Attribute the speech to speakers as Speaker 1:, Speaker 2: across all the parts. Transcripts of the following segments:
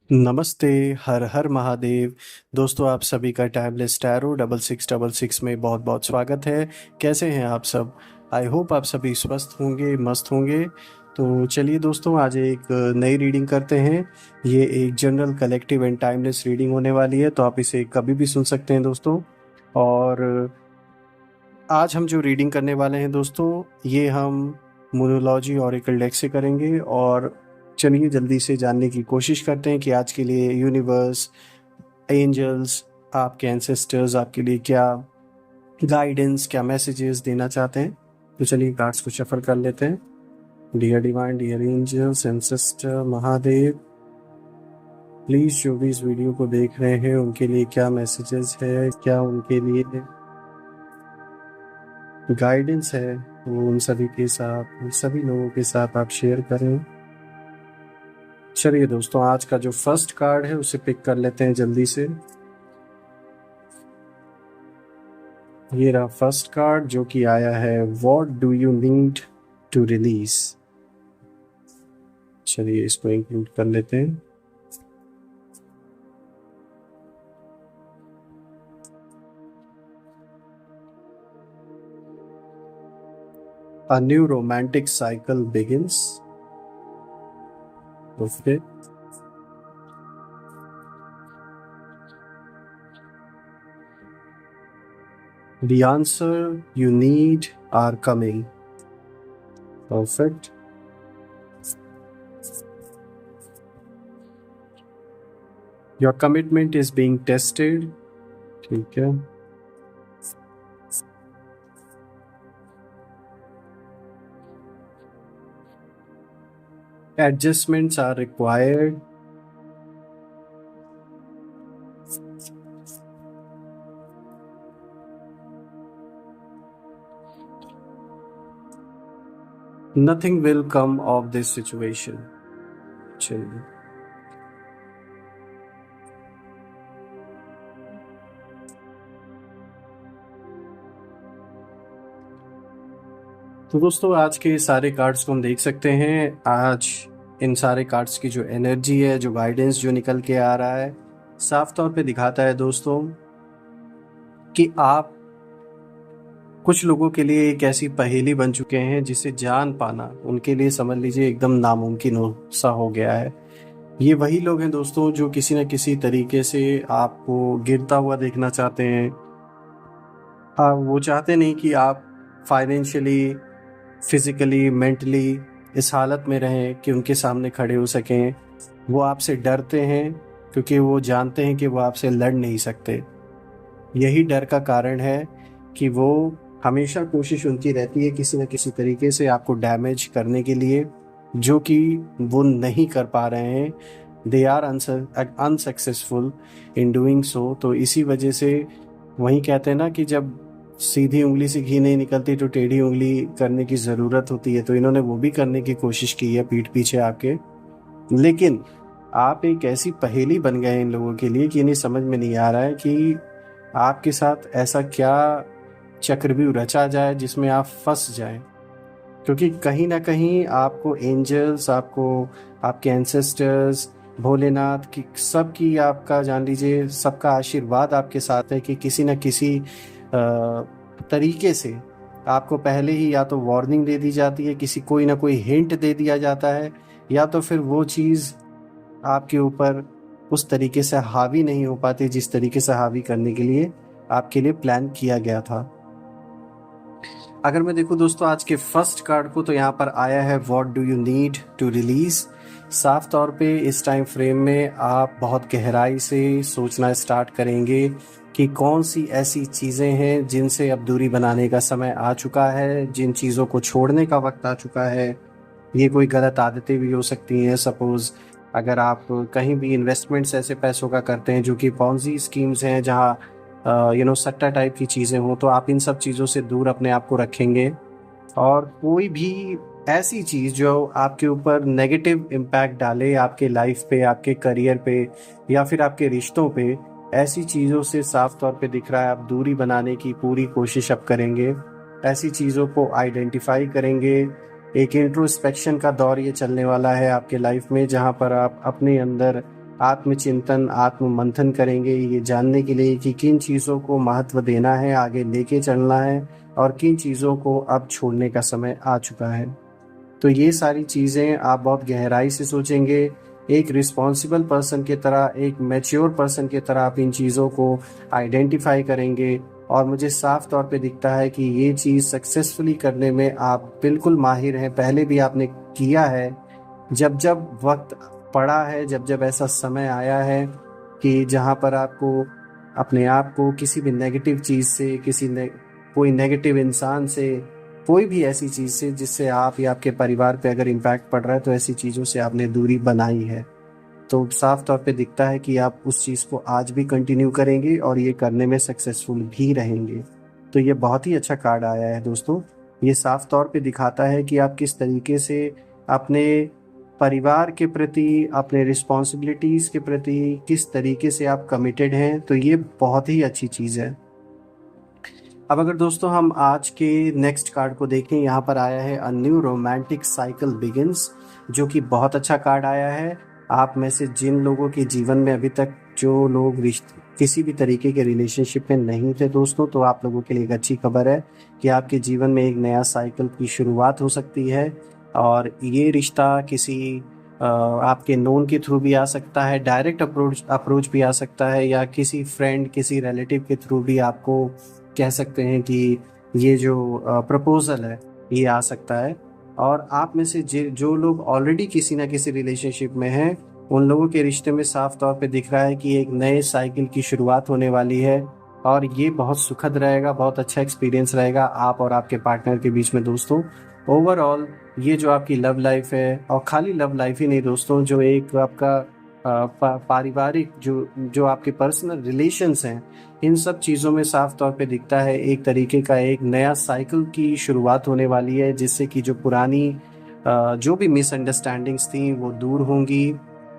Speaker 1: नमस्ते। हर हर महादेव। दोस्तों, आप सभी का टाइमलेस टैरो 6666 में बहुत बहुत स्वागत है। कैसे हैं आप सब? आई होप आप सभी स्वस्थ होंगे, मस्त होंगे। तो चलिए दोस्तों, आज एक नई रीडिंग करते हैं। ये एक general collective and timeless reading होने वाली है, तो आप इसे कभी भी सुन सकते हैं दोस्तों। और आज हम जो रीडिंग करने वाले हैं दोस्तों, ये हम मोनोलॉजी ऑरेकल डेक से करेंगे। और चलिए जल्दी से जानने की कोशिश करते हैं कि आज के लिए यूनिवर्स, एंजल्स, आपके एंसेस्टर्स आपके लिए क्या गाइडेंस, क्या मैसेजेस देना चाहते हैं। तो चलिए कार्ड्स को शफल कर लेते हैं। Dear divine, dear angels, ancestor, Mahadev, please जो भी इस वीडियो को देख रहे हैं उनके लिए क्या मैसेजेस है, क्या उनके लिए गाइडेंस है, वो उन सभी के साथ, उन सभी लोगों के साथ आप शेयर करें। चलिए दोस्तों, आज का जो फर्स्ट कार्ड है उसे पिक कर लेते हैं जल्दी से। ये रहा फर्स्ट कार्ड जो कि आया है, what do you need to release. चलिए इसको इंक्लूड कर लेते हैं। A new romantic cycle begins. Okay. The answer you need are coming. Perfect. Your commitment is being tested. ठीक है। Adjustments are required. Nothing will come of this situation. चलिए, तो दोस्तों आज के सारे कार्ड्स को हम देख सकते हैं। आज इन सारे कार्ड्स की जो एनर्जी है, जो गाइडेंस जो निकल के आ रहा है, साफ तौर पे दिखाता है दोस्तों कि आप कुछ लोगों के लिए एक ऐसी पहेली बन चुके हैं जिसे जान पाना उनके लिए समझ लीजिए एकदम नामुमकिन हो सा हो गया है। ये वही लोग हैं दोस्तों जो किसी न किसी तरीके से आपको गिरता हुआ देखना चाहते हैं। हाँ, वो चाहते नहीं कि आप फाइनेंशियली, फिजिकली, मेंटली इस हालत में रहें कि उनके सामने खड़े हो सकें। वो आपसे डरते हैं क्योंकि वो जानते हैं कि वो आपसे लड़ नहीं सकते। यही डर का कारण है कि वो हमेशा कोशिश उनकी रहती है किसी न किसी तरीके से आपको डैमेज करने के लिए, जो कि वो नहीं कर पा रहे हैं। They are unsuccessful in doing so. तो इसी वजह से वही कहते हैं ना कि जब सीधी उंगली से घी नहीं निकलती तो टेढ़ी उंगली करने की ज़रूरत होती है। तो इन्होंने वो भी करने की कोशिश की है पीठ पीछे आपके। लेकिन आप एक ऐसी पहेली बन गए इन लोगों के लिए कि इन्हें समझ में नहीं आ रहा है कि आपके साथ ऐसा क्या चक्रव्यूह रचा जाए जिसमें आप फंस जाएं। क्योंकि कहीं ना कहीं आपको एंजल्स, आपको आपके एंसेस्टर्स, भोलेनाथ की, सबकी आपका जान लीजिए सबका आशीर्वाद आपके साथ है कि किसी न किसी तरीके से आपको पहले ही या तो वार्निंग दे दी जाती है, किसी कोई ना कोई हिंट दे दिया जाता है, या तो फिर वो चीज़ आपके ऊपर उस तरीके से हावी नहीं हो पाती जिस तरीके से हावी करने के लिए आपके लिए प्लान किया गया था। अगर मैं देखूं दोस्तों आज के फर्स्ट कार्ड को, तो यहाँ पर आया है what do you need to release. साफ तौर पे इस टाइम फ्रेम में आप बहुत गहराई से सोचना स्टार्ट करेंगे कि कौन सी ऐसी चीज़ें हैं जिनसे अब दूरी बनाने का समय आ चुका है, जिन चीज़ों को छोड़ने का वक्त आ चुका है। ये कोई गलत आदतें भी हो सकती हैं। सपोज अगर आप कहीं भी इन्वेस्टमेंट्स ऐसे पैसों का करते हैं जो कि पॉन्जी स्कीम्स हैं, जहाँ सट्टा टाइप की चीज़ें हों, तो आप इन सब चीज़ों से दूर अपने आप को रखेंगे। और कोई भी ऐसी चीज़ जो आपके ऊपर नेगेटिव इम्पैक्ट डाले, आपके लाइफ पे, आपके करियर पे, या फिर आपके रिश्तों पे, ऐसी चीज़ों से साफ तौर पे दिख रहा है आप दूरी बनाने की पूरी कोशिश अब करेंगे। ऐसी चीज़ों को आइडेंटिफाई करेंगे। एक इंट्रोस्पेक्शन का दौर ये चलने वाला है आपके लाइफ में, जहाँ पर आप अपने अंदर आत्मचिंतन, आत्म मंथन करेंगे ये जानने के लिए कि किन चीज़ों को महत्व देना है, आगे लेके चलना है और किन चीज़ों को अब छोड़ने का समय आ चुका है। तो ये सारी चीज़ें आप बहुत गहराई से सोचेंगे, एक रिस्पॉन्सिबल पर्सन की तरह, एक मैच्योर पर्सन की तरह आप इन चीज़ों को आइडेंटिफाई करेंगे और मुझे साफ तौर पे दिखता है कि ये चीज़ सक्सेसफुली करने में आप बिल्कुल माहिर हैं, पहले भी आपने किया है। जब जब वक्त पड़ा है, जब जब ऐसा समय आया है कि जहाँ पर आपको अपने आप को किसी भी नेगेटिव चीज़ से, कोई नेगेटिव इंसान से, कोई भी ऐसी चीज़ से जिससे आप या आपके परिवार पे अगर इम्पैक्ट पड़ रहा है, तो ऐसी चीज़ों से आपने दूरी बनाई है। तो साफ तौर पे दिखता है कि आप उस चीज़ को आज भी कंटिन्यू करेंगे और ये करने में सक्सेसफुल भी रहेंगे। तो ये बहुत ही अच्छा कार्ड आया है दोस्तों। ये साफ तौर पे दिखाता है कि आप किस तरीके से अपने परिवार के प्रति, अपने रिस्पॉन्सिबिलिटीज़ के प्रति किस तरीके से आप कमिटेड हैं, तो ये बहुत ही अच्छी चीज़ है। अब अगर दोस्तों हम आज के नेक्स्ट कार्ड को देखें, यहाँ पर आया है a new romantic cycle begins, जो कि बहुत अच्छा कार्ड आया है। आप में से जिन लोगों के जीवन में अभी तक जो लोग किसी भी तरीके के रिलेशनशिप में नहीं थे दोस्तों, तो आप लोगों के लिए एक अच्छी खबर है कि आपके जीवन में एक नया साइकिल की शुरुआत हो सकती है। और ये रिश्ता किसी आपके नोन के थ्रू भी आ सकता है, डायरेक्ट अप्रोच भी आ सकता है, या किसी फ्रेंड, किसी रिलेटिव के थ्रू भी आपको कह सकते हैं कि ये जो प्रपोज़ल है ये आ सकता है। और आप में से जो लोग ऑलरेडी किसी ना किसी रिलेशनशिप में हैं, उन लोगों के रिश्ते में साफ तौर पे दिख रहा है कि एक नए साइकिल की शुरुआत होने वाली है और ये बहुत सुखद रहेगा, बहुत अच्छा एक्सपीरियंस रहेगा आप और आपके पार्टनर के बीच में दोस्तों। ओवरऑल ये जो आपकी लव लाइफ है, और खाली लव लाइफ ही नहीं दोस्तों, जो एक आपका पारिवारिक जो जो आपके पर्सनल रिलेशंस हैं, इन सब चीज़ों में साफ तौर पे दिखता है एक तरीके का एक नया साइकिल की शुरुआत होने वाली है, जिससे कि जो पुरानी जो भी मिसअंडरस्टैंडिंग्स थी वो दूर होंगी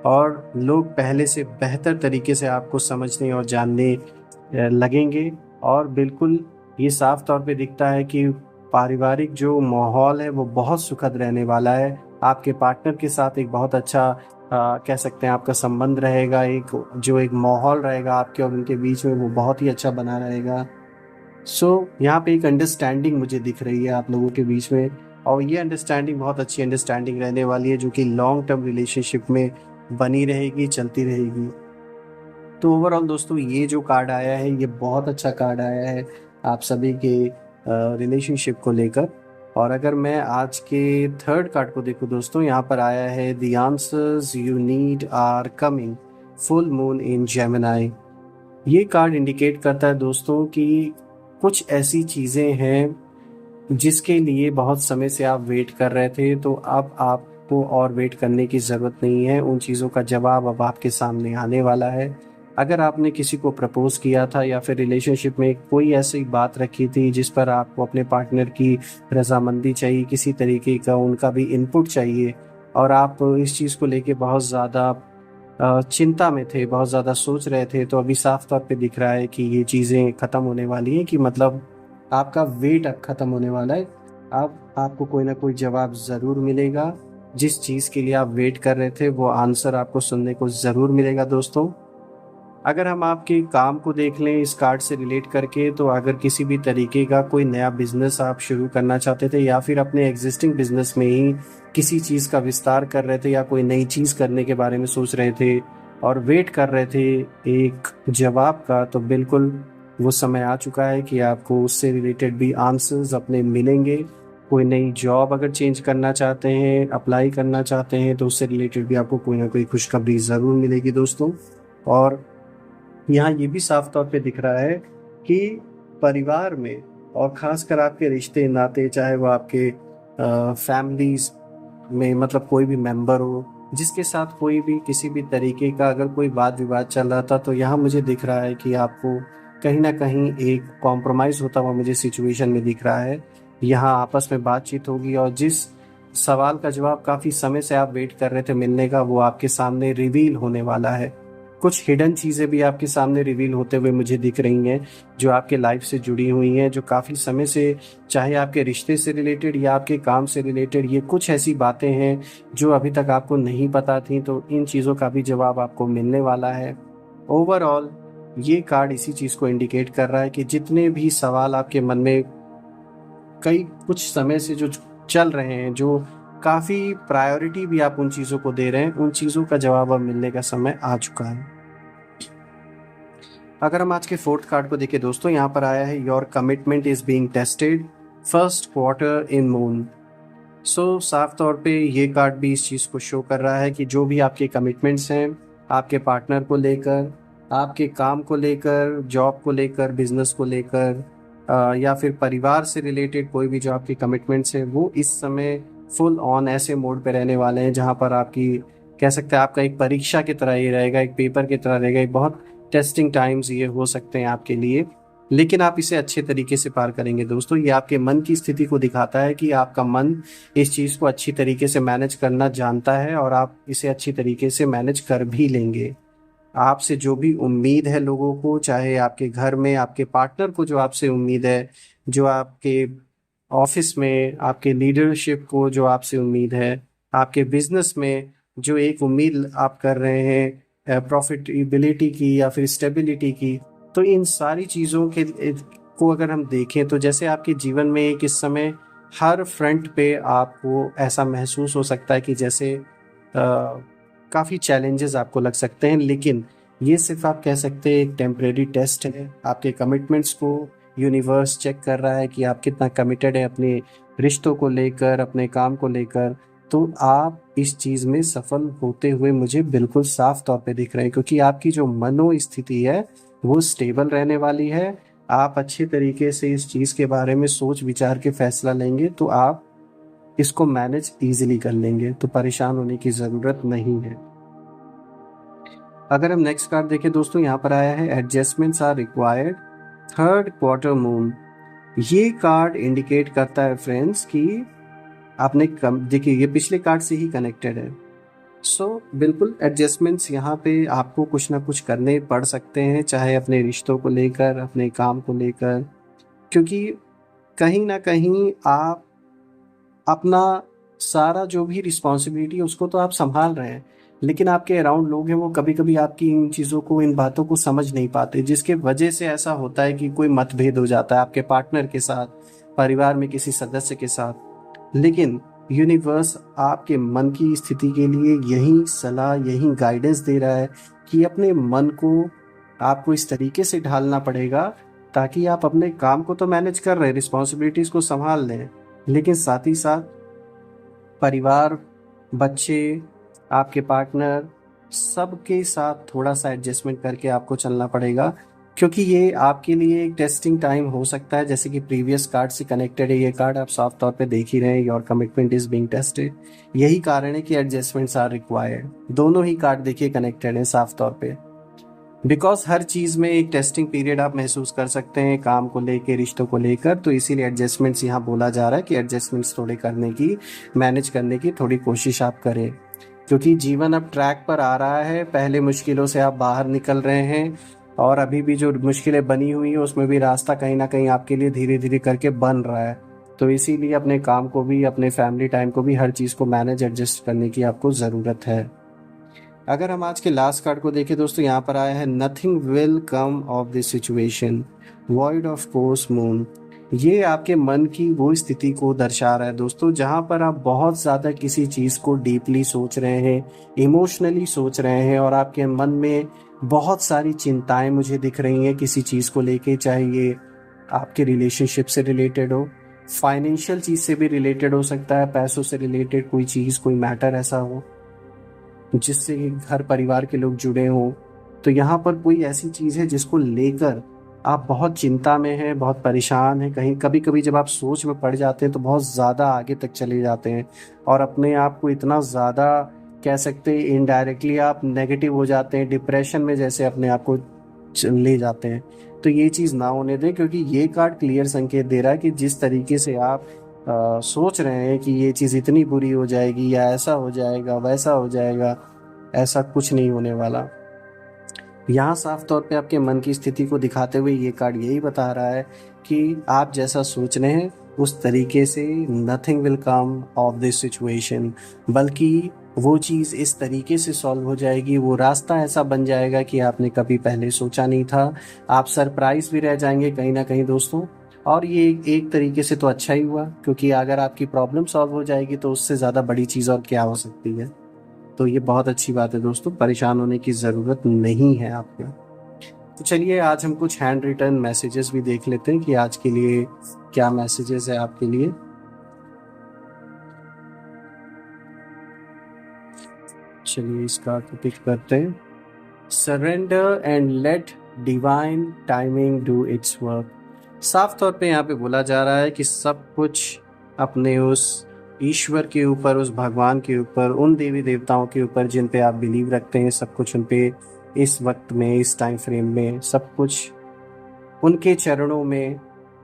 Speaker 1: और लोग पहले से बेहतर तरीके से आपको समझने और जानने लगेंगे। और बिल्कुल ये साफ तौर पे दिखता है कि पारिवारिक जो माहौल है वो बहुत सुखद रहने वाला है। आपके पार्टनर के साथ एक बहुत अच्छा कह सकते हैं आपका संबंध रहेगा, एक माहौल रहेगा आपके और उनके बीच में, वो बहुत ही अच्छा बना रहेगा। यहाँ पे एक अंडरस्टैंडिंग मुझे दिख रही है आप लोगों के बीच में, और ये अंडरस्टैंडिंग बहुत अच्छी अंडरस्टैंडिंग रहने वाली है, जो कि लॉन्ग टर्म रिलेशनशिप में बनी रहेगी, चलती रहेगी। तो ओवरऑल दोस्तों ये जो कार्ड आया है ये बहुत अच्छा कार्ड आया है आप सभी के रिलेशनशिप को लेकर। और अगर मैं आज के थर्ड कार्ड को देखूं दोस्तों, यहाँ पर आया है the answers you need are coming, full moon in Gemini. ये कार्ड इंडिकेट करता है दोस्तों कि कुछ ऐसी चीज़ें हैं जिसके लिए बहुत समय से आप वेट कर रहे थे, तो अब आपको और वेट करने की ज़रूरत नहीं है। उन चीज़ों का जवाब अब आपके सामने आने वाला है। अगर आपने किसी को प्रपोज किया था या फिर रिलेशनशिप में कोई ऐसी बात रखी थी जिस पर आपको अपने पार्टनर की रजामंदी चाहिए, किसी तरीके का उनका भी इनपुट चाहिए, और आप इस चीज़ को लेके बहुत ज़्यादा चिंता में थे, बहुत ज़्यादा सोच रहे थे, तो अभी साफ तौर पे दिख रहा है कि ये चीज़ें ख़त्म होने वाली हैं, कि मतलब आपका वेट अब ख़त्म होने वाला है। अब आपको कोई ना कोई जवाब ज़रूर मिलेगा। जिस चीज़ के लिए आप वेट कर रहे थे वो आंसर आपको सुनने को ज़रूर मिलेगा दोस्तों। अगर हम आपके काम को देख लें इस कार्ड से रिलेट करके, तो अगर किसी भी तरीके का कोई नया बिजनेस आप शुरू करना चाहते थे, या फिर अपने एग्जिस्टिंग बिजनेस में ही किसी चीज़ का विस्तार कर रहे थे, या कोई नई चीज़ करने के बारे में सोच रहे थे और वेट कर रहे थे एक जवाब का, तो बिल्कुल वो समय आ चुका है कि आपको उससे रिलेटेड भी आंसर्स अपने मिलेंगे। कोई नई जॉब अगर चेंज करना चाहते हैं, अप्लाई करना चाहते हैं, तो उससे रिलेटेड भी आपको कोई ना कोई खुशखबरी ज़रूर मिलेगी दोस्तों। और यहाँ ये भी साफ तौर पे दिख रहा है कि परिवार में, और ख़ासकर आपके रिश्ते नाते, चाहे वो आपके फैमिलीज़ में, मतलब कोई भी मेंबर हो जिसके साथ कोई भी किसी भी तरीके का अगर कोई वाद विवाद चल रहा था, तो यहाँ मुझे दिख रहा है कि आपको कहीं ना कहीं एक कॉम्प्रोमाइज़ होता हुआ मुझे सिचुएशन में दिख रहा है। यहाँ आपस में बातचीत होगी और जिस सवाल का जवाब काफ़ी समय से आप वेट कर रहे थे मिलने का, वो आपके सामने रिवील होने वाला है। कुछ हिडन चीज़ें भी आपके सामने रिवील होते हुए मुझे दिख रही हैं, जो आपके लाइफ से जुड़ी हुई हैं, जो काफ़ी समय से, चाहे आपके रिश्ते से रिलेटेड या आपके काम से रिलेटेड, ये कुछ ऐसी बातें हैं जो अभी तक आपको नहीं पता थी, तो इन चीज़ों का भी जवाब आपको मिलने वाला है। ओवरऑल ये कार्ड इसी चीज़ को इंडिकेट कर रहा है कि जितने भी सवाल आपके मन में कई कुछ समय से जो चल रहे हैं, जो काफ़ी प्रायोरिटी भी आप उन चीज़ों को दे रहे हैं, उन चीज़ों का जवाब अब मिलने का समय आ चुका है। अगर हम आज के फोर्थ कार्ड को देखें दोस्तों, यहाँ पर आया है your commitment is being tested first quarter in moon. So साफ तौर पे ये कार्ड भी इस चीज़ को शो कर रहा है कि जो भी आपके कमिटमेंट्स हैं, आपके पार्टनर को लेकर, आपके काम को लेकर, जॉब को लेकर, बिजनेस को लेकर, या फिर परिवार से रिलेटेड कोई भी जो आपकी कमिटमेंट्स हैं, वो इस समय फुल ऑन ऐसे मोड पे रहने वाले हैं जहाँ पर आपकी, कह सकते हैं, आपका एक परीक्षा की तरह ये रहेगा, एक पेपर की तरह रहेगा, एक बहुत टेस्टिंग टाइम्स ये हो सकते हैं आपके लिए। लेकिन आप इसे अच्छे तरीके से पार करेंगे दोस्तों। ये आपके मन की स्थिति को दिखाता है कि आपका मन इस चीज़ को अच्छी तरीके से मैनेज करना जानता है और आप इसे अच्छी तरीके से मैनेज कर भी लेंगे। आपसे जो भी उम्मीद है लोगों को, चाहे आपके घर में आपके पार्टनर को जो आपसे उम्मीद है, जो आपके ऑफिस में आपके लीडरशिप को जो आपसे उम्मीद है, आपके बिजनेस में जो एक उम्मीद आप कर रहे हैं प्रॉफिटेबिलिटी की या फिर स्टेबिलिटी की, तो इन सारी चीज़ों के को अगर हम देखें तो जैसे आपके जीवन में एक इस समय हर फ्रंट पे आपको ऐसा महसूस हो सकता है कि जैसे काफ़ी चैलेंजेस आपको लग सकते हैं, लेकिन ये सिर्फ आप कह सकते हैं एक टेम्परेरी टेस्ट है। आपके कमिटमेंट्स को यूनिवर्स चेक कर रहा है कि आप कितना कमिटेड है अपने रिश्तों को लेकर, अपने काम को लेकर। तो आप इस चीज़ में सफल होते हुए मुझे बिल्कुल साफ तौर पे दिख रहे हैं, क्योंकि आपकी जो मनोस्थिति है वो स्टेबल रहने वाली है। आप अच्छे तरीके से इस चीज़ के बारे में सोच विचार के फैसला लेंगे तो आप इसको मैनेज इजीली कर लेंगे, तो परेशान होने की ज़रूरत नहीं है। अगर हम नेक्स्ट कार्ड देखें दोस्तों, यहाँ पर आया है adjustments are required third quarter moon. ये कार्ड इंडिकेट करता है फ्रेंड्स कि आपने कम, देखिए ये पिछले कार्ड से ही कनेक्टेड है। बिल्कुल एडजस्टमेंट्स यहाँ पे आपको कुछ ना कुछ करने पड़ सकते हैं, चाहे अपने रिश्तों को लेकर, अपने काम को लेकर, क्योंकि कहीं ना कहीं आप अपना सारा जो भी रिस्पॉन्सिबिलिटी है उसको तो आप संभाल रहे हैं, लेकिन आपके अराउंड लोग हैं वो कभी कभी आपकी इन चीज़ों को, इन बातों को समझ नहीं पाते, जिसके वजह से ऐसा होता है कि कोई मतभेद हो जाता है आपके पार्टनर के साथ, परिवार में किसी सदस्य के साथ। लेकिन यूनिवर्स आपके मन की स्थिति के लिए यही सलाह, यही गाइडेंस दे रहा है कि अपने मन को आपको इस तरीके से ढालना पड़ेगा ताकि आप अपने काम को तो मैनेज कर रहे हैं, रिस्पॉन्सिबिलिटीज़ को संभाल लें, लेकिन साथ ही साथ परिवार, बच्चे, आपके पार्टनर, सबके साथ थोड़ा सा एडजस्टमेंट करके आपको चलना पड़ेगा, क्योंकि ये आपके लिए एक टेस्टिंग टाइम हो सकता है। जैसे कि प्रीवियस कार्ड से कनेक्टेड है ये कार्ड, आप साफ तौर पे देख ही रहे हैं, your commitment is being tested. यही कारण है कि एडजस्टमेंट्स आर रिक्वायर्ड। दोनों ही कार्ड देखिए कनेक्टेड है साफ तौर पे, बिकॉज हर चीज़ में एक टेस्टिंग पीरियड आप महसूस कर सकते हैं, काम को लेकर, रिश्तों को लेकर, तो इसीलिए एडजस्टमेंट्स यहाँ बोला जा रहा है कि एडजस्टमेंट्स थोड़े करने की, मैनेज करने की थोड़ी कोशिश आप करें, क्योंकि जीवन अब ट्रैक पर आ रहा है। पहले मुश्किलों से आप बाहर निकल रहे हैं और अभी भी जो मुश्किलें बनी हुई हैं उसमें भी रास्ता कहीं ना कहीं आपके लिए धीरे धीरे करके बन रहा है। तो इसीलिए अपने काम को भी, अपने फैमिली टाइम को भी, हर चीज़ को मैनेज, एडजस्ट करने की आपको ज़रूरत है। अगर हम आज के लास्ट कार्ड को देखें दोस्तों, यहाँ पर आया है nothing will come of this situation void of course moon. ये आपके मन की वो स्थिति को दर्शा रहा है दोस्तों, जहाँ पर आप बहुत ज़्यादा किसी चीज़ को डीपली सोच रहे हैं, इमोशनली सोच रहे हैं, और आपके मन में बहुत सारी चिंताएं मुझे दिख रही हैं किसी चीज़ को लेके, चाहे ये आपके रिलेशनशिप से रिलेटेड हो, फाइनेंशियल चीज़ से भी रिलेटेड हो सकता है, पैसों से रिलेटेड कोई चीज़, कोई मैटर ऐसा हो जिससे घर परिवार के लोग जुड़े हों। तो यहाँ पर कोई ऐसी चीज़ है जिसको लेकर आप बहुत चिंता में हैं, बहुत परेशान हैं, कहीं कभी कभी जब आप सोच में पड़ जाते हैं तो बहुत ज़्यादा आगे तक चले जाते हैं और अपने आप को इतना ज़्यादा, कह सकते हैं इनडायरेक्टली आप नेगेटिव हो जाते हैं, डिप्रेशन में जैसे अपने आप को ले जाते हैं। तो ये चीज़ ना होने दें, क्योंकि ये कार्ड क्लियर संकेत दे रहा है कि जिस तरीके से आप सोच रहे हैं कि ये चीज़ इतनी बुरी हो जाएगी या ऐसा हो जाएगा, वैसा हो जाएगा, ऐसा कुछ नहीं होने वाला। यहाँ साफ तौर पे आपके मन की स्थिति को दिखाते हुए ये कार्ड यही बता रहा है कि आप जैसा सोच रहे हैं उस तरीके से nothing will come of this situation, बल्कि वो चीज़ इस तरीके से सॉल्व हो जाएगी, वो रास्ता ऐसा बन जाएगा कि आपने कभी पहले सोचा नहीं था। आप सरप्राइज भी रह जाएंगे कहीं ना कहीं दोस्तों। और ये एक तरीके से तो अच्छा ही हुआ, क्योंकि अगर आपकी प्रॉब्लम सॉल्व हो जाएगी तो उससे ज़्यादा बड़ी चीज़ और क्या हो सकती है। तो ये बहुत अच्छी बात है दोस्तों, परेशान होने की ज़रूरत नहीं है आपको। तो चलिए आज हम कुछ हैंड रिटन मैसेजेस भी देख लेते हैं कि आज के लिए क्या मैसेजेस है आपके लिए। चलिए इस कार्ड को पिक करते हैं। Surrender and let divine timing do it's work. साफ तौर पे यहाँ पे बोला जा रहा है कि सब कुछ अपने उस ईश्वर के ऊपर, उस भगवान के ऊपर, उन देवी देवताओं के ऊपर जिन पे आप बिलीव रखते हैं, सब कुछ उन पे इस वक्त में, इस टाइम फ्रेम में सब कुछ उनके चरणों में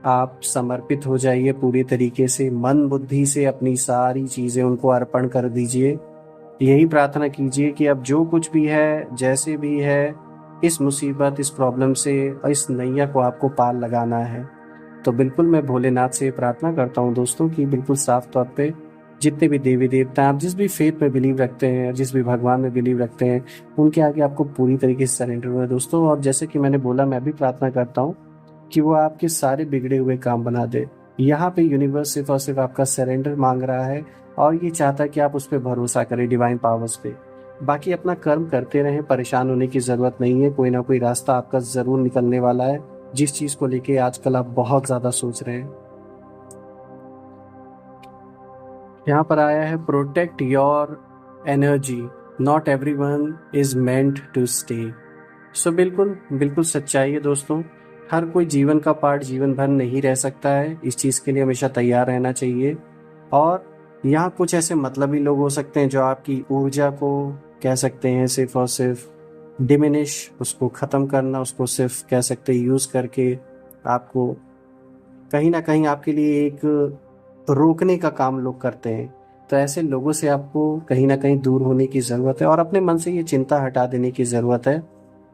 Speaker 1: आप समर्पित हो जाइए पूरी तरीके से। मन बुद्धि से अपनी सारी चीज़ें उनको अर्पण कर दीजिए। यही प्रार्थना कीजिए कि अब जो कुछ भी है, जैसे भी है, इस मुसीबत, इस प्रॉब्लम से, इस नैया को आपको पार लगाना है। तो बिल्कुल मैं भोलेनाथ से प्रार्थना करता हूँ दोस्तों कि बिल्कुल साफ तौर पे जितने भी देवी देवता हैं, आप जिस भी फेथ में बिलीव रखते हैं, जिस भी भगवान में बिलीव रखते हैं, उनके आगे आपको पूरी तरीके से सरेंडर हुआ है दोस्तों। और जैसे कि मैंने बोला, मैं भी प्रार्थना करता हूँ कि वो आपके सारे बिगड़े हुए काम बना दे। यहाँ पे यूनिवर्स सिर्फ और सिर्फ आपका सरेंडर मांग रहा है और ये चाहता है कि आप उस पर भरोसा करें, डिवाइन पावर्स पे। बाकी अपना कर्म करते रहें, परेशान होने की ज़रूरत नहीं है। कोई ना कोई रास्ता आपका ज़रूर निकलने वाला है, जिस चीज़ को लेके आजकल आप बहुत ज़्यादा सोच रहे हैं। यहाँ पर आया है protect your energy, not everyone is meant to stay. So बिल्कुल बिल्कुल सच्चाई है दोस्तों। हर कोई जीवन का पार्ट जीवन भर नहीं रह सकता है, इस चीज़ के लिए हमेशा तैयार रहना चाहिए। और यहाँ कुछ ऐसे मतलबी लोग हो सकते हैं जो आपकी ऊर्जा को कह सकते हैं सिर्फ और सिर्फ डिमिनिश, उसको ख़त्म करना, उसको सिर्फ कह सकते हैं यूज़ करके आपको कहीं ना कहीं आपके लिए एक रोकने का काम लोग करते हैं। तो ऐसे लोगों से आपको कहीं ना कहीं दूर होने की ज़रूरत है और अपने मन से ये चिंता हटा देने की ज़रूरत है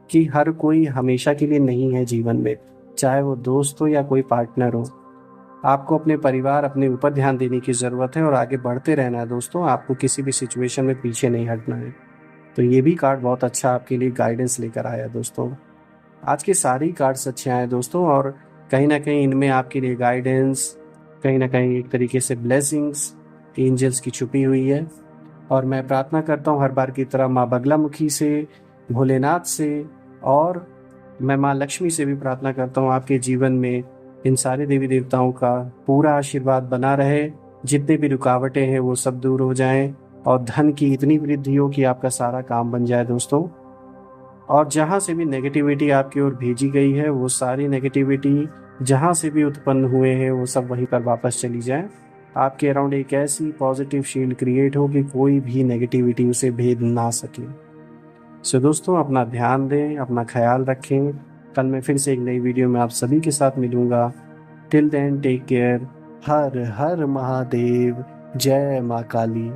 Speaker 1: कि हर कोई हमेशा के लिए नहीं है जीवन में, चाहे वो दोस्त हो या कोई पार्टनर हो। आपको अपने परिवार, अपने ऊपर ध्यान देने की ज़रूरत है और आगे बढ़ते रहना है दोस्तों। आपको किसी भी सिचुएशन में पीछे नहीं हटना है। तो ये भी कार्ड बहुत अच्छा आपके लिए गाइडेंस लेकर आया दोस्तों। आज के सारे ही कार्ड्स अच्छे आए दोस्तों और कहीं ना कहीं इनमें आपके लिए गाइडेंस, कहीं ना कहीं एक तरीके से ब्लेसिंग्स, एंजल्स की छुपी हुई है। और मैं प्रार्थना करता हूँ हर बार की तरह माँ बगलामुखी से, भोलेनाथ से, और मैं माँ लक्ष्मी से भी प्रार्थना करता हूँ आपके जीवन में इन सारे देवी देवताओं का पूरा आशीर्वाद बना रहे। जितने भी रुकावटें हैं वो सब दूर हो जाएं और धन की इतनी वृद्धि हो कि आपका सारा काम बन जाए दोस्तों। और जहाँ से भी नेगेटिविटी आपकी ओर भेजी गई है, वो सारी नेगेटिविटी जहाँ से भी उत्पन्न हुए हैं वो सब वहीं पर वापस चली जाए। आपके अराउंड एक ऐसी पॉजिटिव शील्ड क्रिएट हो कि कोई भी नेगेटिविटी उसे भेद ना सके। सो दोस्तों अपना ध्यान दें, अपना ख्याल रखें। कल मैं फिर से एक नई वीडियो में आप सभी के साथ मिलूंगा। Till then take care. हर हर महादेव। जय माँ काली।